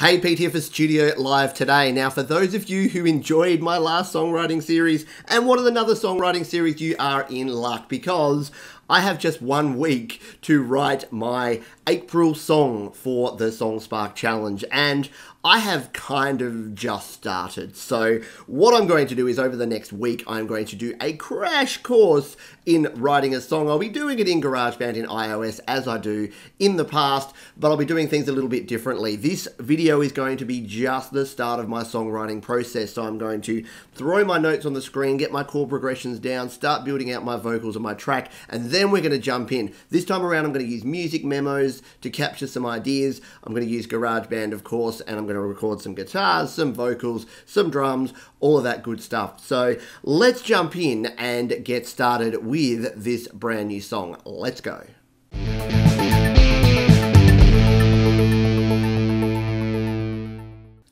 Hey, Pete here for Studio Live today. Now, for those of you who enjoyed my last songwriting series and wanted another songwriting series, you are in luck because I have just 1 week to write my April song for the Song Spark Challenge, and I have kind of just started. So what I'm going to do is over the next week, I'm going to do a crash course in writing a song. I'll be doing it in GarageBand in iOS as I do in the past, but I'll be doing things a little bit differently. This video is going to be just the start of my songwriting process. So I'm going to throw my notes on the screen, get my chord progressions down, start building out my vocals and my track, and then we're going to jump in. This time around, I'm going to use music memos to capture some ideas. I'm going to use GarageBand, of course, and I'm going to record some guitars, some vocals, some drums, all of that good stuff. So let's jump in and get started with this brand new song. Let's go.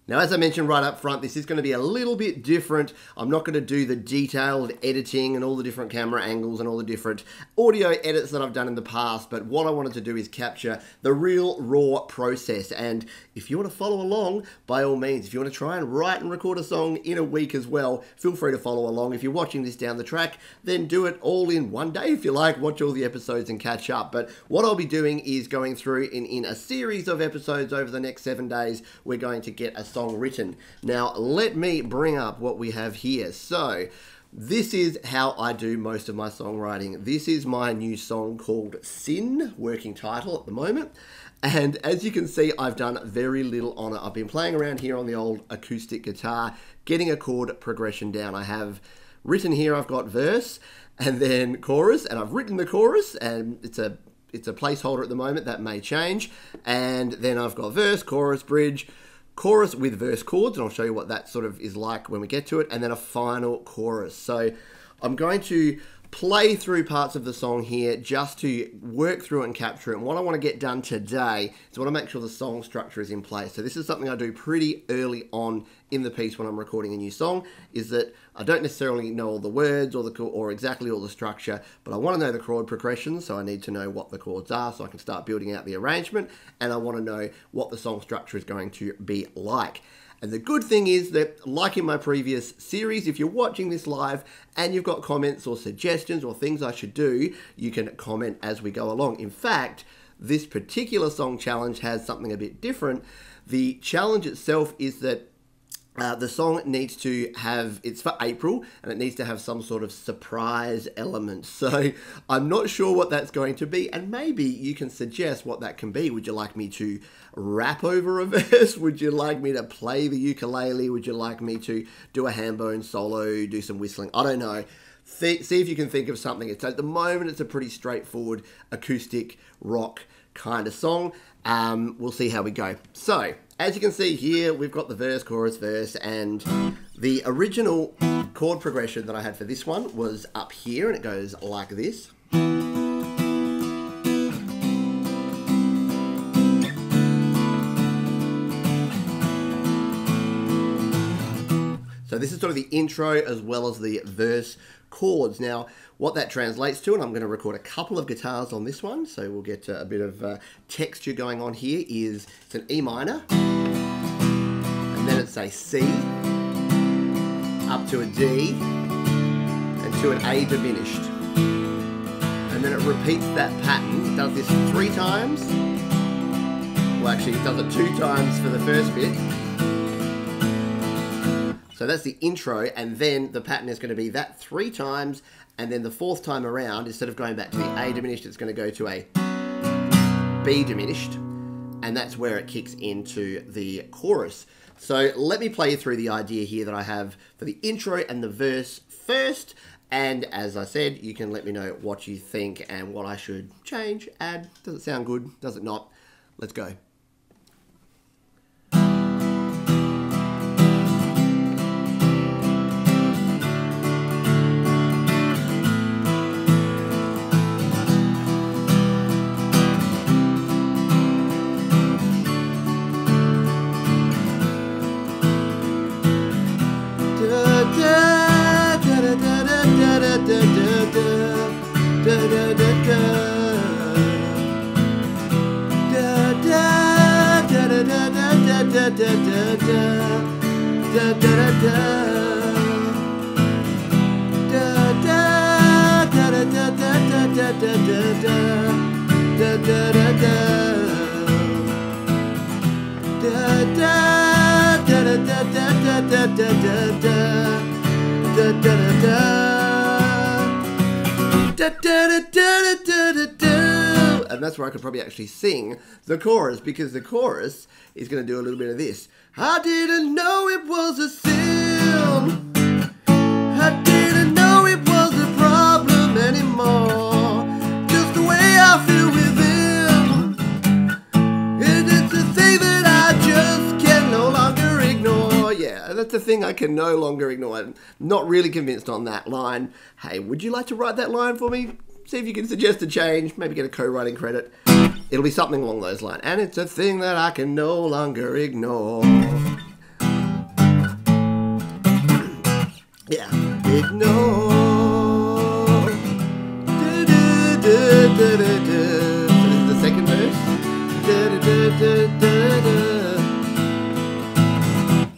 Now, as I mentioned right up front, this is going to be a little bit different. I'm not going to do the detailed editing and all the different camera angles and all the different audio edits that I've done in the past, but what I wanted to do is capture the real raw process. And if you want to follow along, by all means, if you want to try and write and record a song in a week as well, feel free to follow along. If you're watching this down the track, then do it all in one day if you like. Watch all the episodes and catch up. But what I'll be doing is going through in a series of episodes over the next 7 days, we're going to get a song written. Now, let me bring up what we have here. So, this is how I do most of my songwriting. This is my new song called Sin, working title at the moment. And as you can see, I've done very little on it. I've been playing around here on the old acoustic guitar, getting a chord progression down. I have written here, I've got verse and then chorus, and I've written the chorus, and it's a placeholder at the moment. That may change. And then I've got verse, chorus, bridge, chorus with verse chords, and I'll show you what that sort of is like when we get to it, and then a final chorus. So I'm going to play through parts of the song here just to work through it and capture it. And what I want to get done today is I want to make sure the song structure is in place. So this is something I do pretty early on in the piece when I'm recording a new song, is that I don't necessarily know all the words or exactly all the structure, but I want to know the chord progressions, so I need to know what the chords are so I can start building out the arrangement, and I want to know what the song structure is going to be like. And the good thing is that, like in my previous series, if you're watching this live and you've got comments or suggestions or things I should do, you can comment as we go along. In fact, this particular song challenge has something a bit different. The challenge itself is that the song needs to have, it's for April, and it needs to have some sort of surprise element. So I'm not sure what that's going to be, and maybe you can suggest what that can be. Would you like me to rap over a verse? Would you like me to play the ukulele? Would you like me to do a ham bone solo, do some whistling? I don't know. See if you can think of something. At the moment, it's a pretty straightforward acoustic rock kind of song. We'll see how we go. So, as you can see here, we've got the verse, chorus, verse, and the original chord progression that I had for this one was up here, and it goes like this. So this is sort of the intro as well as the verse chords. Now, what that translates to, and I'm going to record a couple of guitars on this one, so we'll get a bit of texture going on here, is it's an E minor, and then it's a C, up to a D, and to an A diminished. And then it repeats that pattern. It does this 3 times. Well, actually, it does it 2 times for the first bit. So that's the intro, and then the pattern is going to be that 3 times, and then the 4th time around, instead of going back to the A diminished, it's going to go to a B diminished, and that's where it kicks into the chorus. So let me play you through the idea here that I have for the intro and the verse first, and as I said, you can let me know what you think and what I should change, add. Does it sound good? Does it not? Let's go. Da da da da da da da And that's where I could probably actually sing the chorus, because the chorus is going to do a little bit of this. I didn't know it was a sin. I didn't know it was a problem anymore. Just the way I feel within. And it's a thing that I just can no longer ignore. Yeah, that's the thing I can no longer ignore. I'm not really convinced on that line. Hey, would you like to write that line for me? See if you can suggest a change, maybe get a co-writing credit. It'll be something along those lines. And it's a thing that I can no longer ignore. Yeah, ignore. So this is the second verse.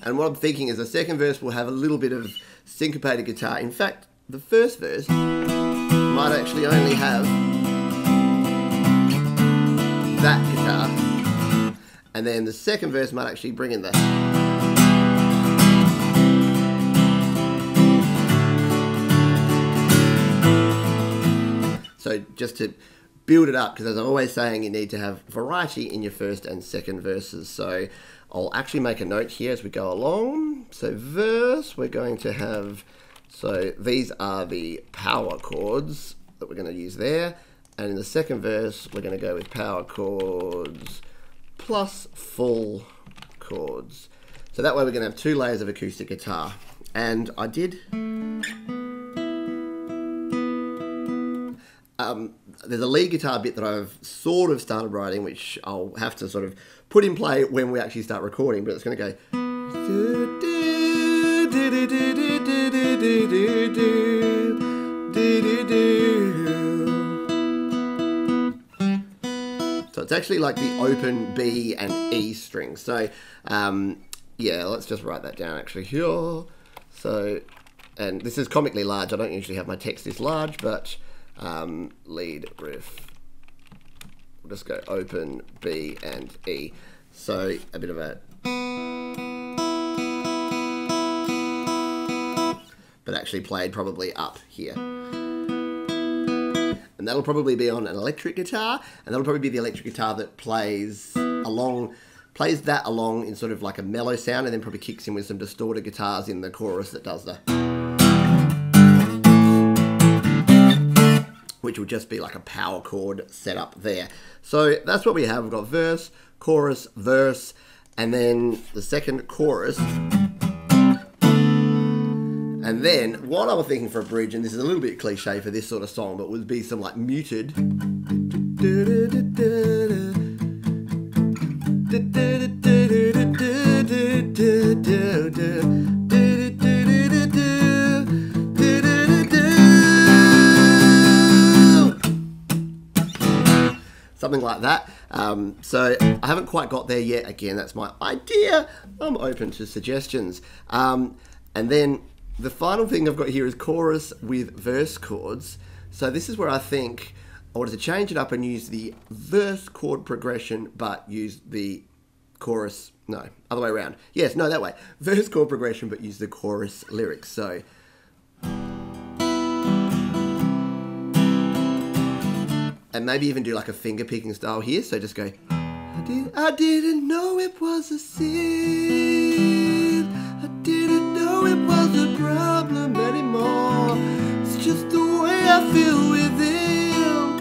And what I'm thinking is the second verse will have a little bit of syncopated guitar. In fact, the first verse might actually only have that guitar, and then the second verse might actually bring in the so just to build it up, because as I'm always saying, you need to have variety in your first and second verses. So I'll actually make a note here as we go along. So verse, we're going to have, so these are the power chords that we're going to use there. And in the second verse, we're going to go with power chords plus full chords. So that way we're going to have 2 layers of acoustic guitar. And I did... there's a lead guitar bit that I've sort of started writing, which I'll have to sort of put in play when we actually start recording, but it's going to go... So it's actually like the open B and E strings. So yeah, let's just write that down actually here. So, and this is comically large. I don't usually have my text this large, but lead riff. We'll just go open B and E. So a bit of a... but actually played probably up here. And that'll probably be on an electric guitar, and that'll probably be the electric guitar that plays that along in sort of like a mellow sound, and then probably kicks in with some distorted guitars in the chorus that does the... which will just be like a power chord setup there. So that's what we have. We've got verse, chorus, verse, and then the second chorus. And then, what I was thinking for a bridge, and this is a little bit cliche for this sort of song, but would be some like muted. Something like that. So I haven't quite got there yet. Again, that's my idea. I'm open to suggestions. And then the final thing I've got here is chorus with verse chords. So this is where I think I wanted to change it up and use the verse chord progression, but use the chorus, no, other way around. Yes, no, that way. Verse chord progression, but use the chorus lyrics. So... and maybe even do like a finger picking style here. So just go, I didn't know it was a sin. I didn't know it was a problem anymore. It's just the way I feel within.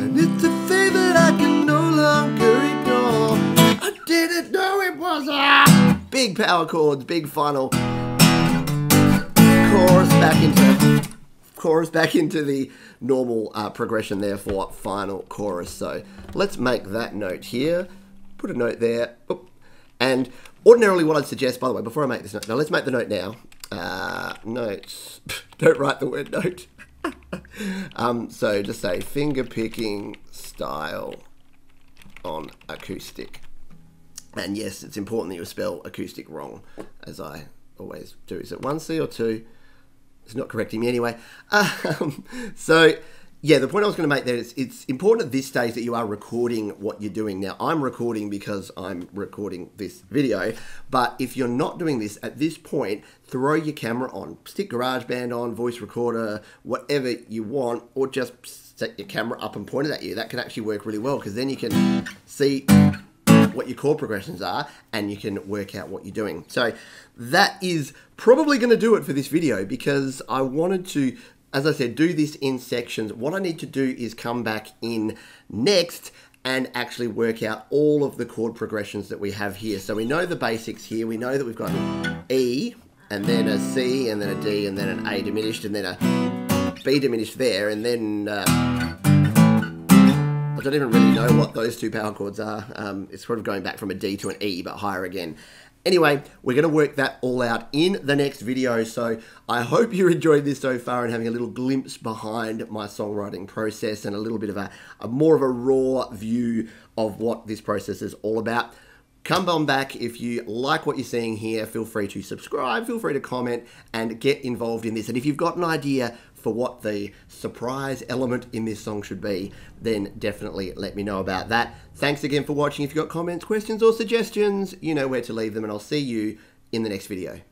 And it's a thing that I can no longer ignore. I didn't know it was a... big power chords, big final. Chorus back into the normal progression there for final chorus. So let's make that note here. Put a note there. Oop. And ordinarily what I'd suggest, by the way, before I make this note, now let's make the note now. Notes. Don't write the word note. So just say finger picking style on acoustic And yes, it's important that you spell acoustic wrong, as I always do. Is it 1C or 2? It's not correcting me anyway. So, yeah, the point I was going to make there is it's important at this stage that you are recording what you're doing. Now, I'm recording because I'm recording this video, but if you're not doing this, at this point, throw your camera on. Stick GarageBand on, voice recorder, whatever you want, or just set your camera up and point it at you. That can actually work really well, because then you can see what your chord progressions are and you can work out what you're doing. So that is probably going to do it for this video, because I wanted to, as I said, do this in sections. What I need to do is come back in next and actually work out all of the chord progressions that we have here. So we know the basics here. We know that we've got an E, and then a C, and then a D, and then an A diminished, and then a B diminished there, and then I don't even really know what those two power chords are. It's sort of going back from a D to an E, but higher again. Anyway, we're going to work that all out in the next video. So I hope you enjoyed this so far and having a little glimpse behind my songwriting process and a little bit of a more of a raw view of what this process is all about. Come on back. If you like what you're seeing here, feel free to subscribe, feel free to comment and get involved in this. And if you've got an idea for what the surprise element in this song should be, then definitely let me know about that. Thanks again for watching. If you've got comments, questions or suggestions, you know where to leave them, and I'll see you in the next video.